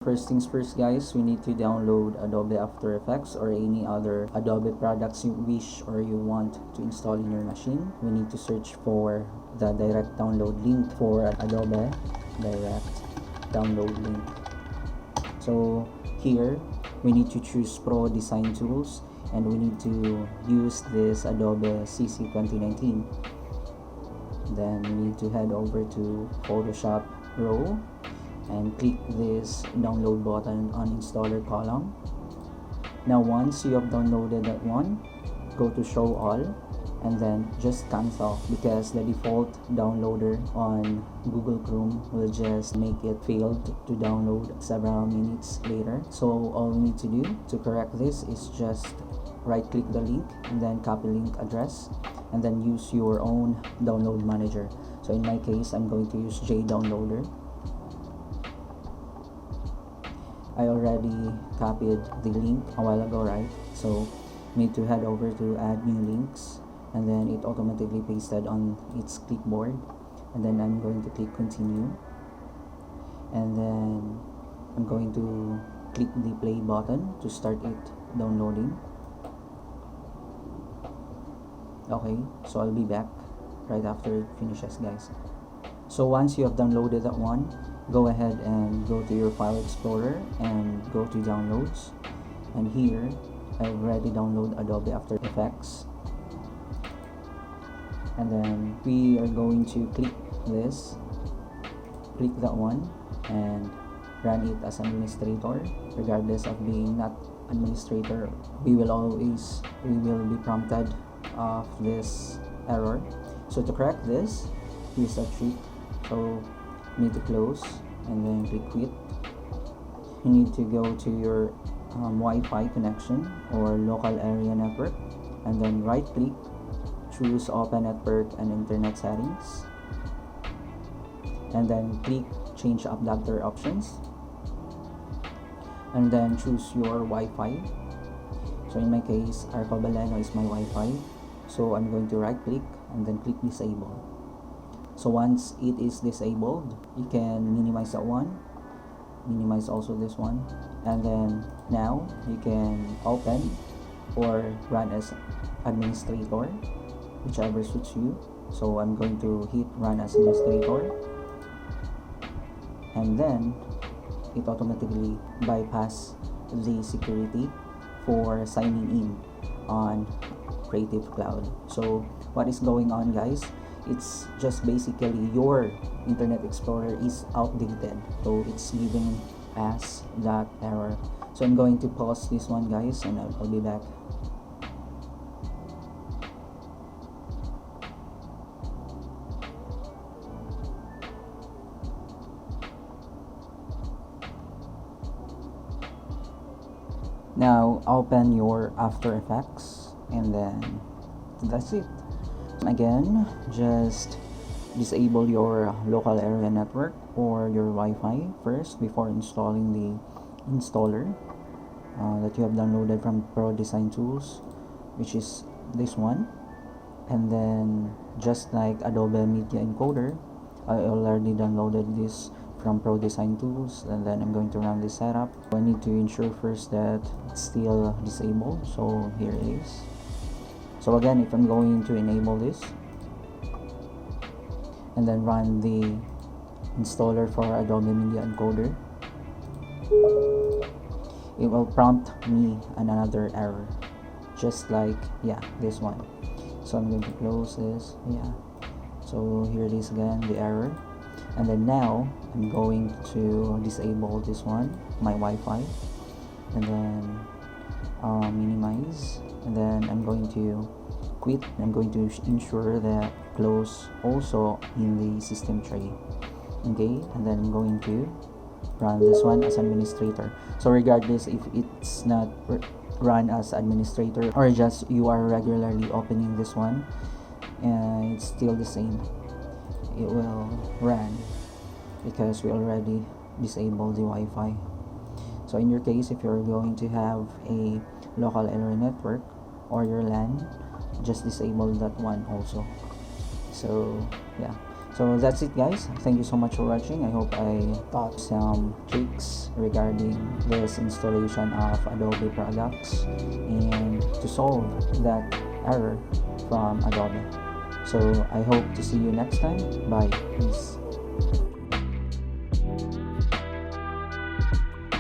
First things first, guys, we need to download Adobe After Effects or any other Adobe products you wish or you want to install in your machine. We need to search for the direct download link for Adobe direct download link. So here we need to choose Pro Design Tools and we need to use this Adobe CC 2019. Then we need to head over to Photoshop Raw and click this download button on installer column. Now once you have downloaded that one, go to show all and then just cancel, because the default downloader on Google Chrome will just make it failed to download several minutes later. So all we need to do to correct this is just right click the link and then copy link address and then use your own download manager. So in my case, I'm going to use JDownloader. I already copied the link a while ago, right? So need to head over to add new links and then it automatically pasted on its clipboard, and then I'm going to click continue and then I'm going to click the play button to start it downloading. Okay, so I'll be back right after it finishes, guys. So once you have downloaded that one, go ahead and go to your file explorer and go to downloads, and here I've already downloaded Adobe After Effects, and then we are going to click this, click that one and run it as administrator. Regardless of being not administrator, we will be prompted of this error. So to correct this, here's a trick. So you need to close and then click quit. You need to go to your Wi-Fi connection or local area network and then right click, choose open network and internet settings, and then click change adapter options and then choose your Wi-Fi. So in my case, Arcobaleno is my Wi-Fi, so I'm going to right click and then click disable. So once it is disabled, you can minimize that one, minimize also this one, and then now you can open or run as administrator, whichever suits you. So I'm going to hit run as administrator, and then it automatically bypass the security for signing in on Creative Cloud. So what is going on, guys? It's just basically your Internet Explorer is outdated, so it's giving us that error. So I'm going to pause this one, guys, and I'll be back. Now open your After Effects and then that's it. Again, just disable your local area network or your Wi-Fi first before installing the installer that you have downloaded from Pro Design Tools, which is this one. And then just like Adobe Media Encoder, I already downloaded this from Pro Design Tools, and then I'm going to run this setup. I need to ensure first that it's still disabled, so here it is. So again, if I'm going to enable this and then run the installer for Adobe Media Encoder, it will prompt me another error, just like this one. So I'm going to close this. So here it is again, the error. And then now I'm going to disable this one, my Wi-Fi, and then minimize, and then I'm going to quit. I'm going to ensure that close also in the system tray. Okay, and then I'm going to run this one as administrator. So regardless if it's not run as administrator or just you are regularly opening this one, it's still the same, it will run because we already disabled the Wi-Fi. So in your case, if you're going to have a local area network or your LAN, just disable that one also. So So that's it, guys. Thank you so much for watching. I hope I taught some tricks regarding this installation of Adobe products and to solve that error from Adobe. So I hope to see you next time. Bye. Peace.